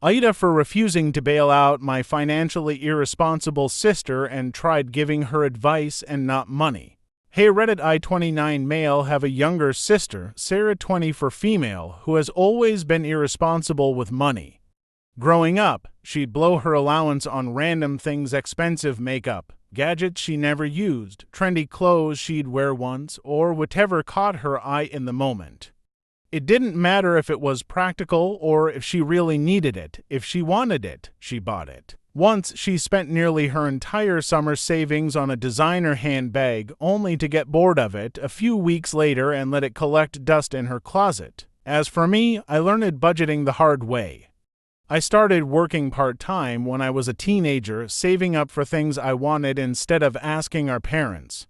AITA for refusing to bail out my financially irresponsible sister and tried giving her advice and not money. Hey Reddit, I 29 male have a younger sister, Sarah 20 for female, who has always been irresponsible with money. Growing up, she'd blow her allowance on random things, expensive makeup, gadgets she never used, trendy clothes she'd wear once, or whatever caught her eye in the moment. It didn't matter if it was practical or if she really needed it. If she wanted it, she bought it. Once, she spent nearly her entire summer savings on a designer handbag only to get bored of it a few weeks later and let it collect dust in her closet. As for me, I learned budgeting the hard way. I started working part-time when I was a teenager, saving up for things I wanted instead of asking our parents.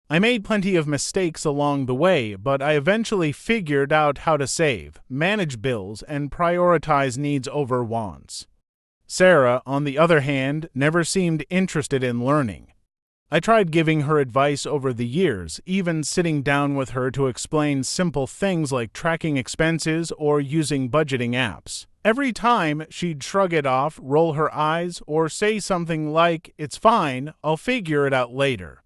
I made plenty of mistakes along the way, but I eventually figured out how to save, manage bills, and prioritize needs over wants. Sarah, on the other hand, never seemed interested in learning. I tried giving her advice over the years, even sitting down with her to explain simple things like tracking expenses or using budgeting apps. Every time, she'd shrug it off, roll her eyes, or say something like, "It's fine, I'll figure it out later."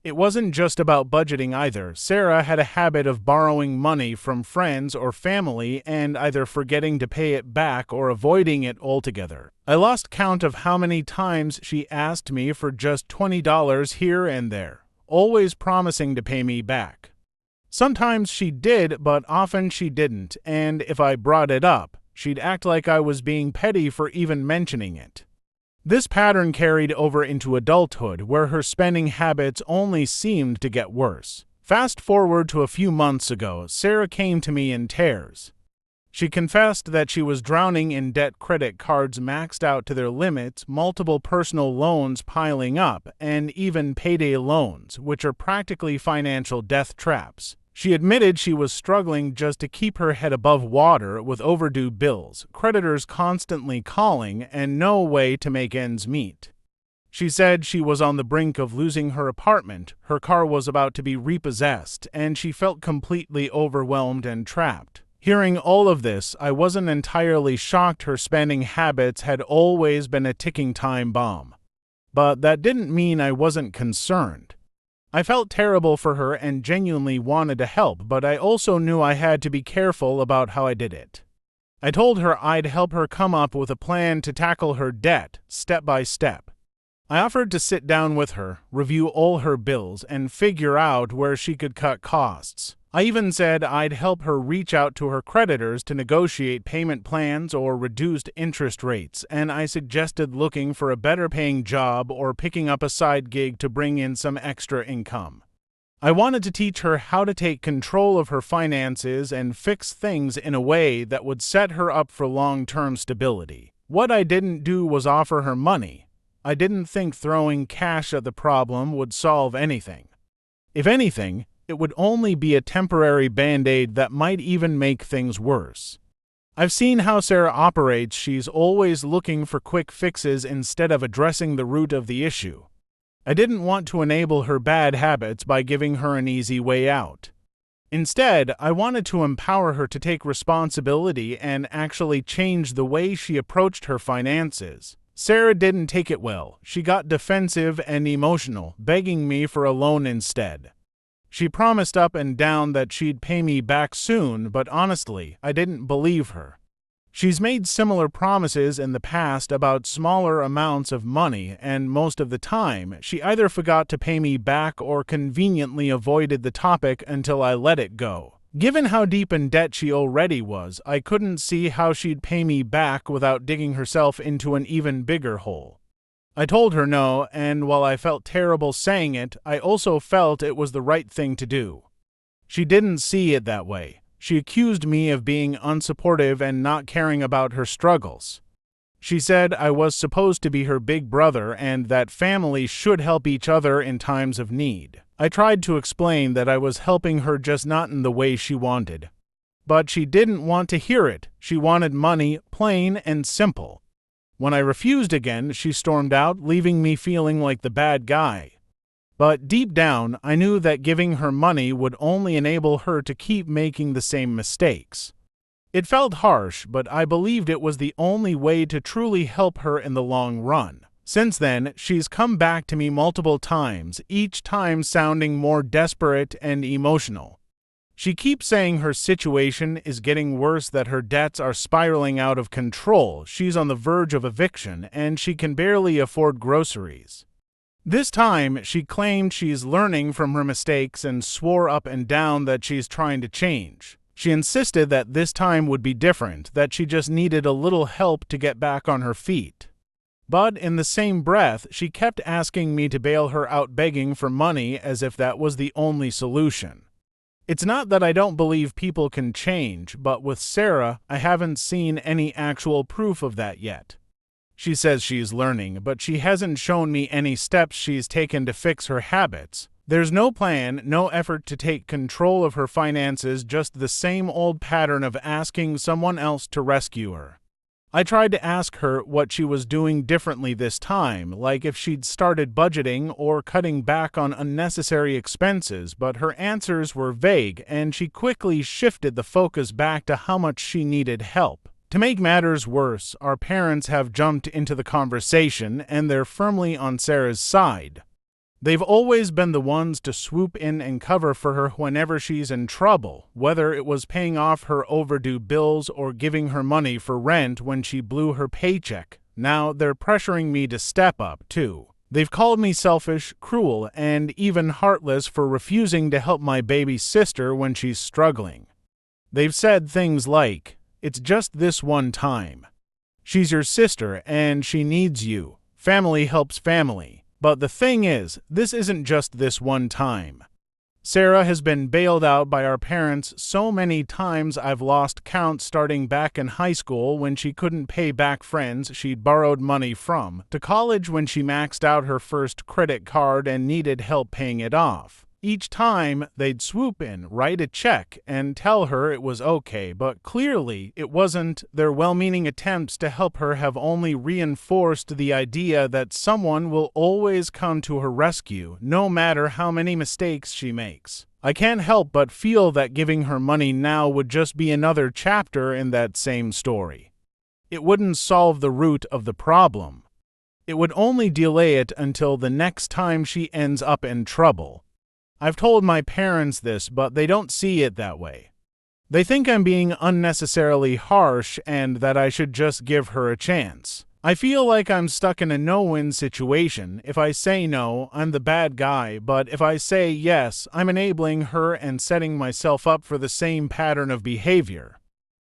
It wasn't just about budgeting either. Sarah had a habit of borrowing money from friends or family and either forgetting to pay it back or avoiding it altogether. I lost count of how many times she asked me for just $20 here and there, always promising to pay me back. Sometimes she did, but often she didn't, and if I brought it up, she'd act like I was being petty for even mentioning it. This pattern carried over into adulthood, where her spending habits only seemed to get worse. Fast forward to a few months ago, Sarah came to me in tears. She confessed that she was drowning in debt, credit cards maxed out to their limits, multiple personal loans piling up, and even payday loans, which are practically financial death traps. She admitted she was struggling just to keep her head above water with overdue bills, creditors constantly calling, and no way to make ends meet. She said she was on the brink of losing her apartment, her car was about to be repossessed, and she felt completely overwhelmed and trapped. Hearing all of this, I wasn't entirely shocked. Her spending habits had always been a ticking time bomb. But that didn't mean I wasn't concerned. I felt terrible for her and genuinely wanted to help, but I also knew I had to be careful about how I did it. I told her I'd help her come up with a plan to tackle her debt, step by step. I offered to sit down with her, review all her bills, and figure out where she could cut costs. I even said I'd help her reach out to her creditors to negotiate payment plans or reduced interest rates, and I suggested looking for a better-paying job or picking up a side gig to bring in some extra income. I wanted to teach her how to take control of her finances and fix things in a way that would set her up for long-term stability. What I didn't do was offer her money. I didn't think throwing cash at the problem would solve anything. If anything, it would only be a temporary band-aid that might even make things worse. I've seen how Sarah operates. She's always looking for quick fixes instead of addressing the root of the issue. I didn't want to enable her bad habits by giving her an easy way out. Instead, I wanted to empower her to take responsibility and actually change the way she approached her finances. Sarah didn't take it well. She got defensive and emotional, begging me for a loan instead. She promised up and down that she'd pay me back soon, but honestly, I didn't believe her. She's made similar promises in the past about smaller amounts of money, and most of the time, she either forgot to pay me back or conveniently avoided the topic until I let it go. Given how deep in debt she already was, I couldn't see how she'd pay me back without digging herself into an even bigger hole. I told her no, and while I felt terrible saying it, I also felt it was the right thing to do. She didn't see it that way. She accused me of being unsupportive and not caring about her struggles. She said I was supposed to be her big brother and that families should help each other in times of need. I tried to explain that I was helping her, just not in the way she wanted. But she didn't want to hear it. She wanted money, plain and simple. When I refused again, she stormed out, leaving me feeling like the bad guy. But deep down, I knew that giving her money would only enable her to keep making the same mistakes. It felt harsh, but I believed it was the only way to truly help her in the long run. Since then, she's come back to me multiple times, each time sounding more desperate and emotional. She keeps saying her situation is getting worse, that her debts are spiraling out of control, she's on the verge of eviction, and she can barely afford groceries. This time, she claimed she's learning from her mistakes and swore up and down that she's trying to change. She insisted that this time would be different, that she just needed a little help to get back on her feet. But in the same breath, she kept asking me to bail her out, begging for money as if that was the only solution. It's not that I don't believe people can change, but with Sarah, I haven't seen any actual proof of that yet. She says she's learning, but she hasn't shown me any steps she's taken to fix her habits. There's no plan, no effort to take control of her finances, just the same old pattern of asking someone else to rescue her. I tried to ask her what she was doing differently this time, like if she'd started budgeting or cutting back on unnecessary expenses, but her answers were vague and she quickly shifted the focus back to how much she needed help. To make matters worse, our parents have jumped into the conversation and they're firmly on Sarah's side. They've always been the ones to swoop in and cover for her whenever she's in trouble, whether it was paying off her overdue bills or giving her money for rent when she blew her paycheck. Now they're pressuring me to step up, too. They've called me selfish, cruel, and even heartless for refusing to help my baby sister when she's struggling. They've said things like, "It's just this one time. She's your sister and she needs you. Family helps family." But the thing is, this isn't just this one time. Sarah has been bailed out by our parents so many times I've lost count, starting back in high school when she couldn't pay back friends she'd borrowed money from, to college when she maxed out her first credit card and needed help paying it off. Each time, they'd swoop in, write a check, and tell her it was okay, but clearly it wasn't. Their well-meaning attempts to help her have only reinforced the idea that someone will always come to her rescue, no matter how many mistakes she makes. I can't help but feel that giving her money now would just be another chapter in that same story. It wouldn't solve the root of the problem. It would only delay it until the next time she ends up in trouble. I've told my parents this, but they don't see it that way. They think I'm being unnecessarily harsh and that I should just give her a chance. I feel like I'm stuck in a no-win situation. If I say no, I'm the bad guy, but if I say yes, I'm enabling her and setting myself up for the same pattern of behavior.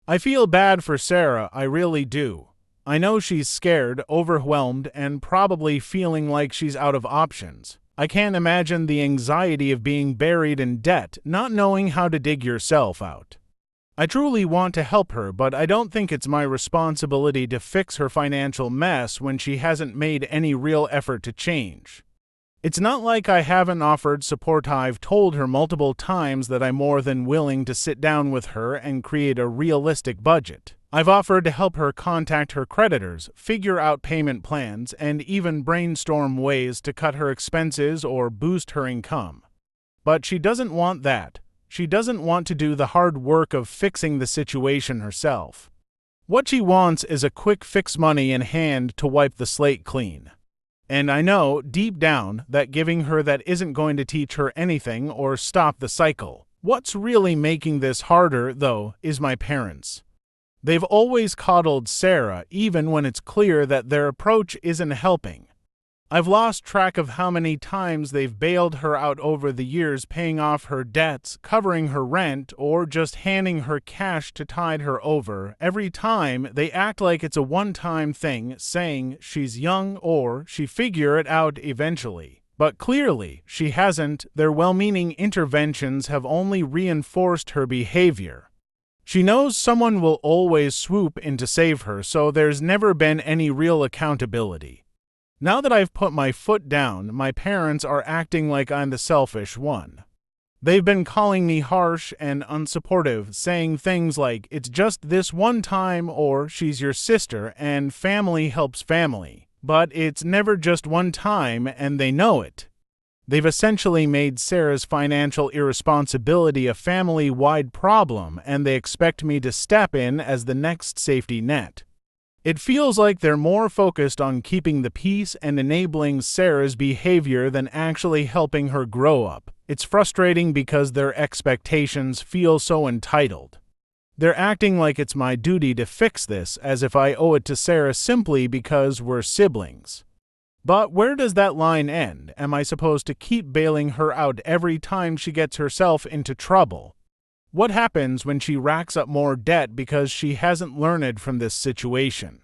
I feel bad for Sarah, I really do. I know she's scared, overwhelmed, and probably feeling like she's out of options. I can't imagine the anxiety of being buried in debt, not knowing how to dig yourself out. I truly want to help her, but I don't think it's my responsibility to fix her financial mess when she hasn't made any real effort to change. It's not like I haven't offered support. I've told her multiple times that I'm more than willing to sit down with her and create a realistic budget. I've offered to help her contact her creditors, figure out payment plans, and even brainstorm ways to cut her expenses or boost her income. But she doesn't want that. She doesn't want to do the hard work of fixing the situation herself. What she wants is a quick fix, money in hand to wipe the slate clean. And I know, deep down, that giving her that isn't going to teach her anything or stop the cycle. What's really making this harder, though, is my parents. They've always coddled Sarah, even when it's clear that their approach isn't helping. I've lost track of how many times they've bailed her out over the years, paying off her debts, covering her rent, or just handing her cash to tide her over. Every time, they act like it's a one-time thing, saying she's young or she'll figure it out eventually. But clearly, she hasn't. Their well-meaning interventions have only reinforced her behavior. She knows someone will always swoop in to save her, so there's never been any real accountability. Now that I've put my foot down, my parents are acting like I'm the selfish one. They've been calling me harsh and unsupportive, saying things like, "It's just this one time," or "She's your sister," and "Family helps family." But it's never just one time, and they know it. They've essentially made Sarah's financial irresponsibility a family-wide problem, and they expect me to step in as the next safety net. It feels like they're more focused on keeping the peace and enabling Sarah's behavior than actually helping her grow up. It's frustrating because their expectations feel so entitled. They're acting like it's my duty to fix this, as if I owe it to Sarah simply because we're siblings. But where does that line end? Am I supposed to keep bailing her out every time she gets herself into trouble? What happens when she racks up more debt because she hasn't learned from this situation?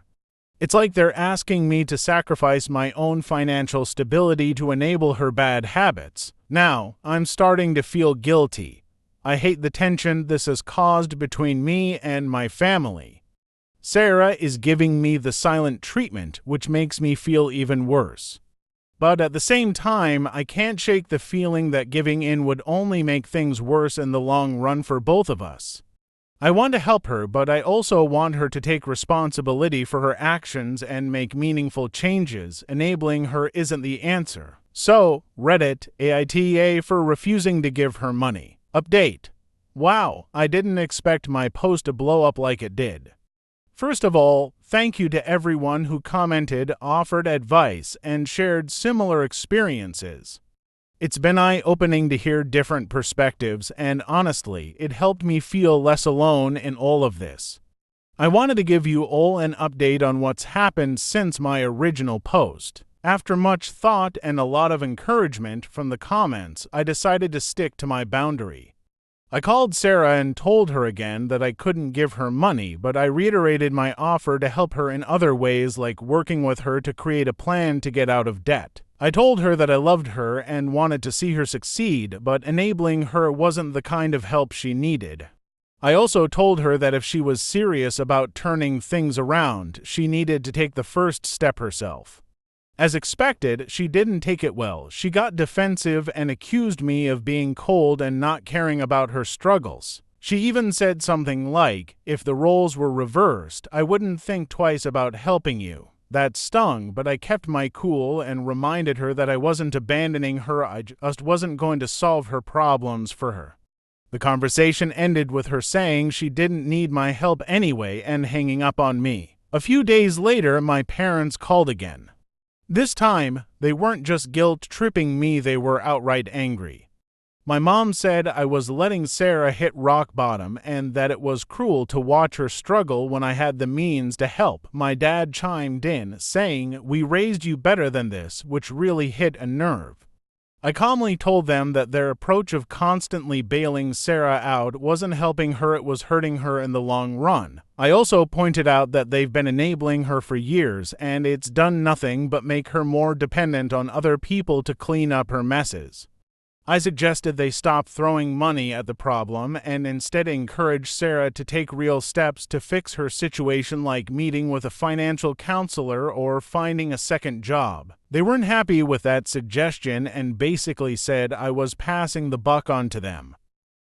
It's like they're asking me to sacrifice my own financial stability to enable her bad habits. Now, I'm starting to feel guilty. I hate the tension this has caused between me and my family. Sarah is giving me the silent treatment, which makes me feel even worse. But at the same time, I can't shake the feeling that giving in would only make things worse in the long run for both of us. I want to help her, but I also want her to take responsibility for her actions and make meaningful changes. Enabling her isn't the answer. So, Reddit, AITA for refusing to give her money. Update. Wow, I didn't expect my post to blow up like it did. First of all, thank you to everyone who commented, offered advice, and shared similar experiences. It's been eye-opening to hear different perspectives, and honestly, it helped me feel less alone in all of this. I wanted to give you all an update on what's happened since my original post. After much thought and a lot of encouragement from the comments, I decided to stick to my boundary. I called Sarah and told her again that I couldn't give her money, but I reiterated my offer to help her in other ways, like working with her to create a plan to get out of debt. I told her that I loved her and wanted to see her succeed, but enabling her wasn't the kind of help she needed. I also told her that if she was serious about turning things around, she needed to take the first step herself. As expected, she didn't take it well. She got defensive and accused me of being cold and not caring about her struggles. She even said something like, "If the roles were reversed, I wouldn't think twice about helping you." That stung, but I kept my cool and reminded her that I wasn't abandoning her, I just wasn't going to solve her problems for her. The conversation ended with her saying she didn't need my help anyway and hanging up on me. A few days later, my parents called again. This time, they weren't just guilt-tripping me, they were outright angry. My mom said I was letting Sarah hit rock bottom and that it was cruel to watch her struggle when I had the means to help. My dad chimed in, saying, "We raised you better than this," which really hit a nerve. I calmly told them that their approach of constantly bailing Sarah out wasn't helping her, it was hurting her in the long run. I also pointed out that they've been enabling her for years, and it's done nothing but make her more dependent on other people to clean up her messes. I suggested they stop throwing money at the problem and instead encourage Sarah to take real steps to fix her situation, like meeting with a financial counselor or finding a second job. They weren't happy with that suggestion and basically said I was passing the buck on to them.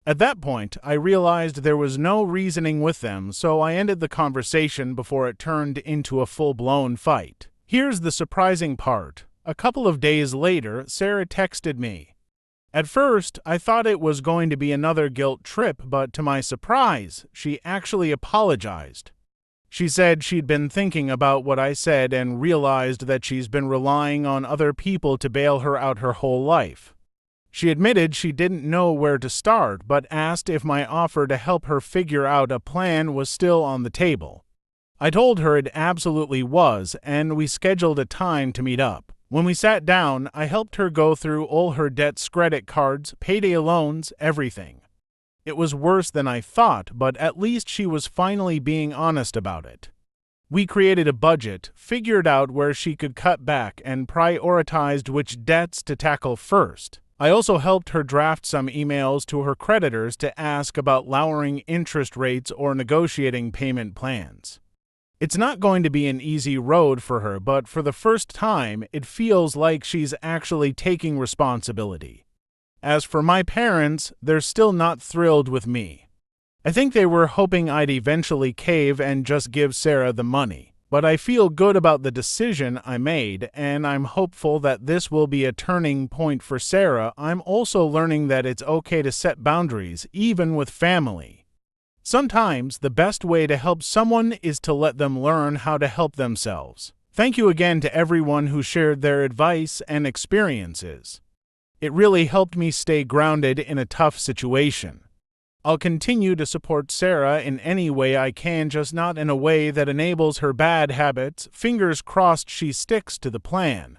At that point, I realized there was no reasoning with them, so I ended the conversation before it turned into a full-blown fight. Here's the surprising part. A couple of days later, Sarah texted me. At first, I thought it was going to be another guilt trip, but to my surprise, she actually apologized. She said she'd been thinking about what I said and realized that she's been relying on other people to bail her out her whole life. She admitted she didn't know where to start, but asked if my offer to help her figure out a plan was still on the table. I told her it absolutely was, and we scheduled a time to meet up. When we sat down, I helped her go through all her debts, credit cards, payday loans, everything. It was worse than I thought, but at least she was finally being honest about it. We created a budget, figured out where she could cut back, and prioritized which debts to tackle first. I also helped her draft some emails to her creditors to ask about lowering interest rates or negotiating payment plans. It's not going to be an easy road for her, but for the first time, it feels like she's actually taking responsibility. As for my parents, they're still not thrilled with me. I think they were hoping I'd eventually cave and just give Sarah the money. But I feel good about the decision I made, and I'm hopeful that this will be a turning point for Sarah. I'm also learning that it's okay to set boundaries, even with family. Sometimes the best way to help someone is to let them learn how to help themselves. Thank you again to everyone who shared their advice and experiences. It really helped me stay grounded in a tough situation. I'll continue to support Sarah in any way I can, just not in a way that enables her bad habits. Fingers crossed she sticks to the plan.